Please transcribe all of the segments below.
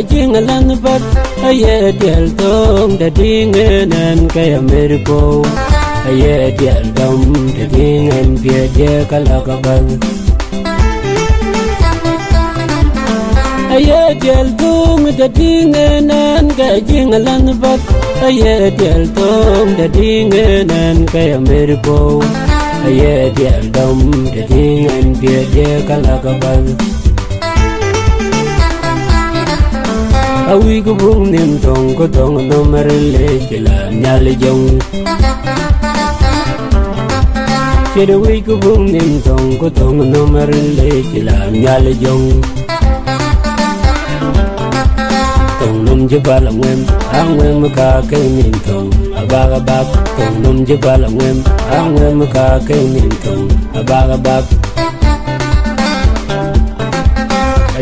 jing lan bat aye del dom da dingen kaya merko aye del dom da dingen pia je kala kabang aye del dom da dingen kaya jing lan bat aye del dom da dingen kaya merko aye del dom da dingen pia je kala kabang awi ko bung nim tong ko tong no marle kila nyal jong kede wi ko bung nim tong ko tong no marle kila nyal jong tong num je bala ngem angwem ka ke nim tong abaga bab tong num je bala ngem angwem ka ke nim tong abaga bab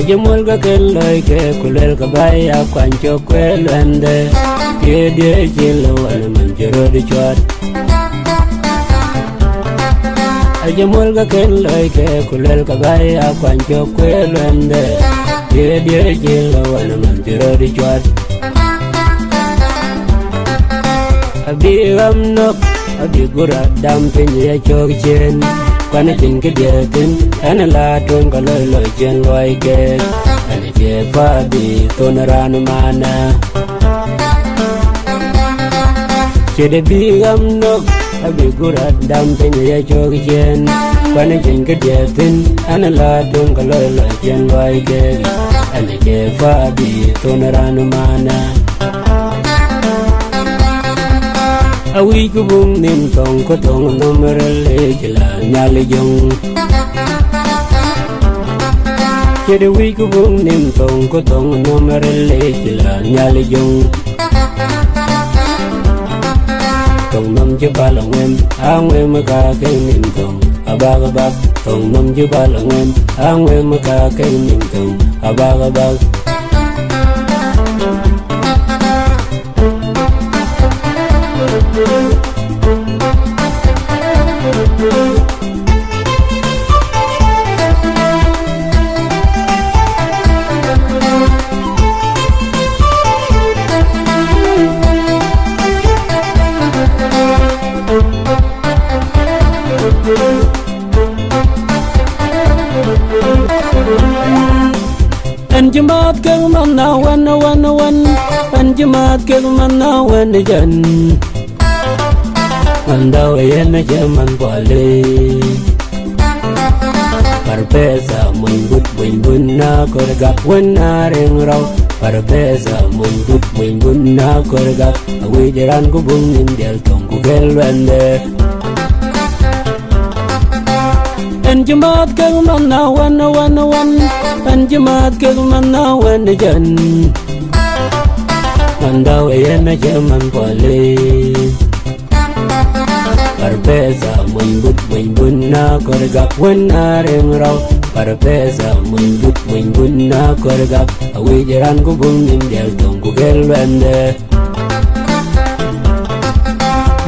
Ajamul ka keloi ke kulel ka baya kwancho kwelende ke dia jilo ane manjero di chwat Ajamul ka keloi ke kulel ka baya kwancho kwelende ke dia jilo ane manjero di chwat Abi ramnok abi gura dam pinye chok chen Kwana chin ke dia tin ana la tun ka loi loi chen loi ke ana che fa bi ton ran mana che de bi gam no abi gurat dam tin ya chok chen Kwana chin ke dia tin ana la tun ka loi loi chen loi ke ana che fa bi ton ran mana awi ko bung nim tong ko tong no merle kila nyal jong kede wi ko bung nim tong ko tong no merle kila nyal jong tong nom je balangem angwem ka ke nim tong abaga bab tong nom je balangem angwem ka ke nim tong abaga bab Anjamat kang manawan Anjamat kang manawan jan Mandaw yan na jaman pali Parpesa mun na korgak wana ring raw Parpesa mun na korgak awi jaran ko bungin del tong ko gelwende Anjamat kang manawan Anjamat kang manawan jan Mandaw yan na jaman pali Parpesa mun na korgak wana ring raw Parpesa mun na korgak awi jaran ko bungin del tong ko gelwende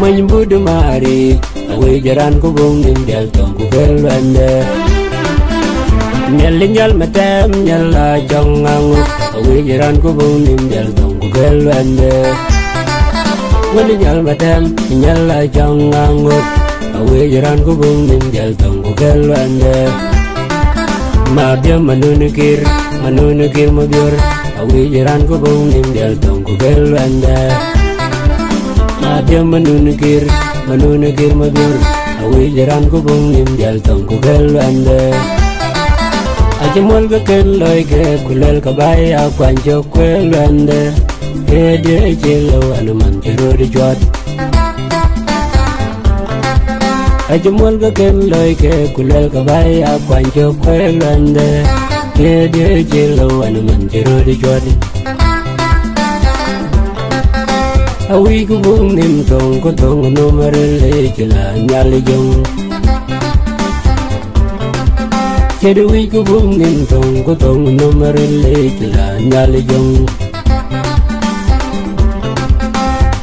Manybudu mari awi jaran ko bungin del tong ko gelwende Nyal matem nyal la jong angu awi jaran ko bungin del tong ko gelwende Wani nyal matem nyal la jong angu awi jaran ko bungin del tong ko gelwende Mabya manunukir mabior awi jaran ko bungin del tong ko gelwende Mabya manunukir mabior awi jaran ko bungin del tong ko gelwende Ajamul ka keloi ke kulel ka baya kwancho kwelwende ke dia jilo anu manjero di chwat Ajamul ka keloi ke kulel ka baya kwancho kwelwende ke dia jilo anu manjero di chwat awi ko bung nim tong ko tong no marle kila nyal jong kede wi ko bung nim tong ko tong no marle kila nyal jong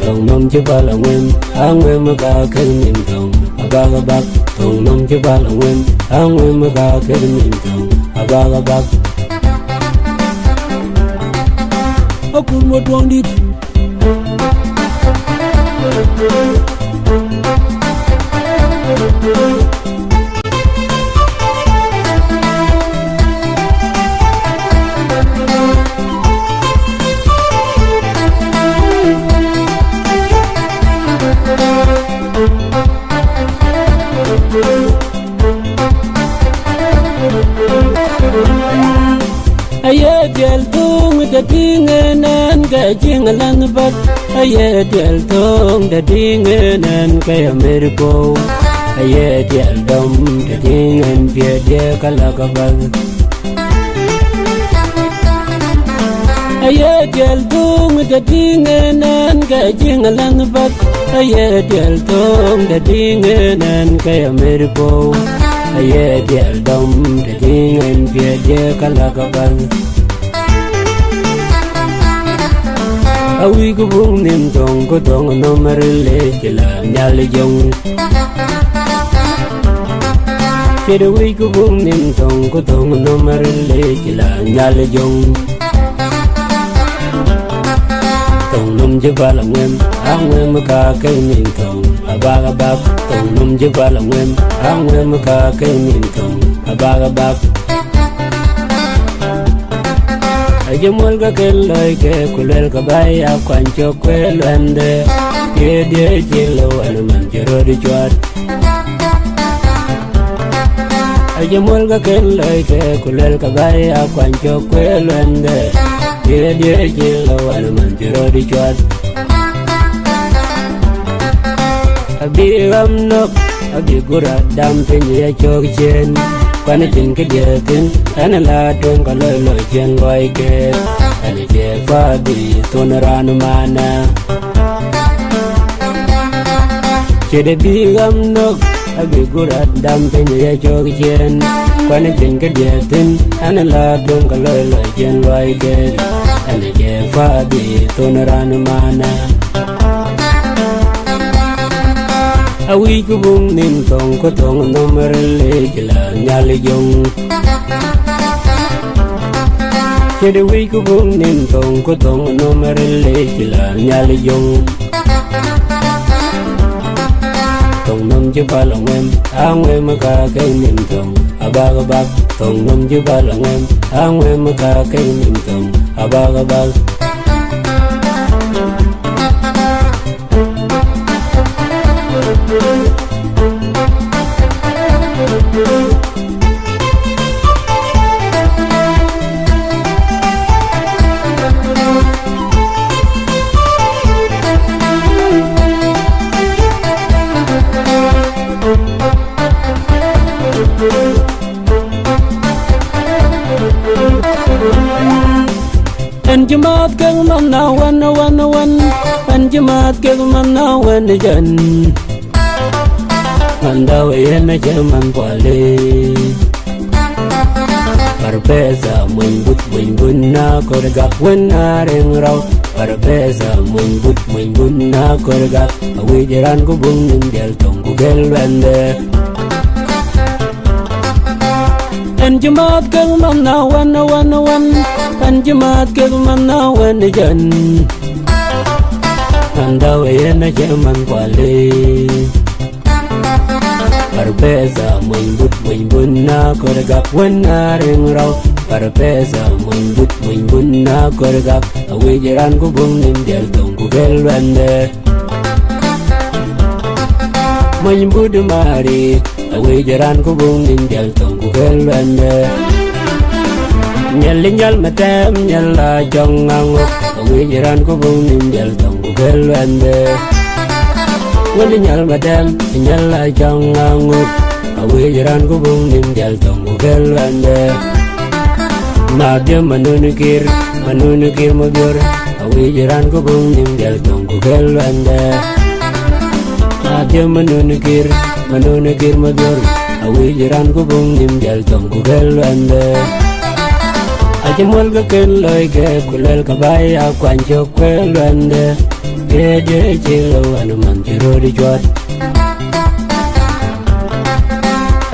tong nom je balangem angwem ka ke nim tong abaga bab tong nom je balangem angwem ka ke nim tong abaga bab akun mo tuang dit aye del tung da dingenan ga jingalan bat aye del tung da dingenan ga ameriko aye del dom da dingen bia de kalakabag aye del tung da dingenan ga jingalan bat aye del tung da dingenan ga ameriko aye del dom da dingen bia de kalakabag awi ko bung nim tong ko tong no marle kila nyal jong kede wi ko bung nim tong ko tong no marle kila nyal jong tong num je balang ngem angem ka ke min tong abaga bak tong num je balang ngem angem ka ke min tong abaga bak ajamul ga kelloy ke kulel ka bay akwan chokwel ande ke de jilo an man jero di chwat ajamul ga kelloy ke kulel ka bay akwan chokwel ande ke de jilo an man jero di chwat abi amno abi gura dam pinye chok chen quan tin cái địa tin anh là trong cả lời lời chuyện gọi kể anh về qua đi tuần ra nó mana chỉ để bị găm nước bị gura đam bên nhà cho cái chuyện quan tin cái địa tin anh là trong cả lời lời chuyện gọi kể anh về qua đi tuần ra nó mana awi ko bung nim tong ko tong no marle kila nyal jong kede wi ko bung nim tong ko tong no marle kila nyal jong tong nom je balong em angem ka ke nim tong abaga bak tong nom je balong em angem ka ke nim tong abaga bak Anjumat kang manawan anjumat kang manawan jan mandaw yan na jaman pale parpesa mun bun na korgak wan areng raw parpesa mun bun na korgak awijaran ko bung ninjal tong ko gelwende anjumat kang manawan anjumat kang manawan jan mandaw yan na jaman pale parpesa mun bun na korgak wan areng raw parpesa mun bun na korgak awijaran ko bung ninjal tong ko gelwende manybud mari awijaran ko bung ninjal tong ko gelwende nyal matam nyalla jongang awijaran ko bung ninjal tong ko gelwende wali nyal madam nyalla jangang awijaran ko bung ninjal tong ko gelwende madam manunukir mabior awijaran ko bung ninjal tong ko gelwende madam manunukir mabior awijaran ko bung ninjal tong ko gelwende ajamul ga kelloy ke kulel ka bay akwan chokwel wende ke de jilo an man jero di chwat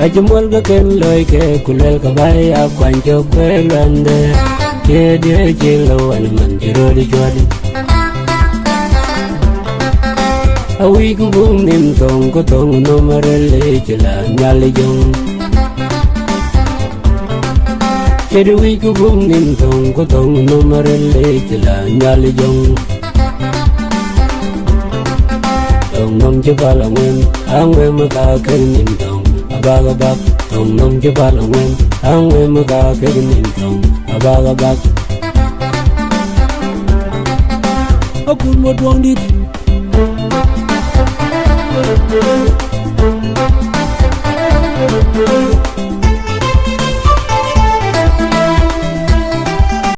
ajamul ga kelloy ke kulel ka bay akwan chokwel wende ye de jelo an man jiro de jodi awi ku bum nim tong ko tong no marele jela nyale jong Kedi wi ku bum nim tong ko tong no marele jela nyale jong Tong nom je balangwen angwe ma ka ken nim tong abaga bak Tong nom je balangwen angwe ma ka ken nim tong abaga bak Akun mo duang dit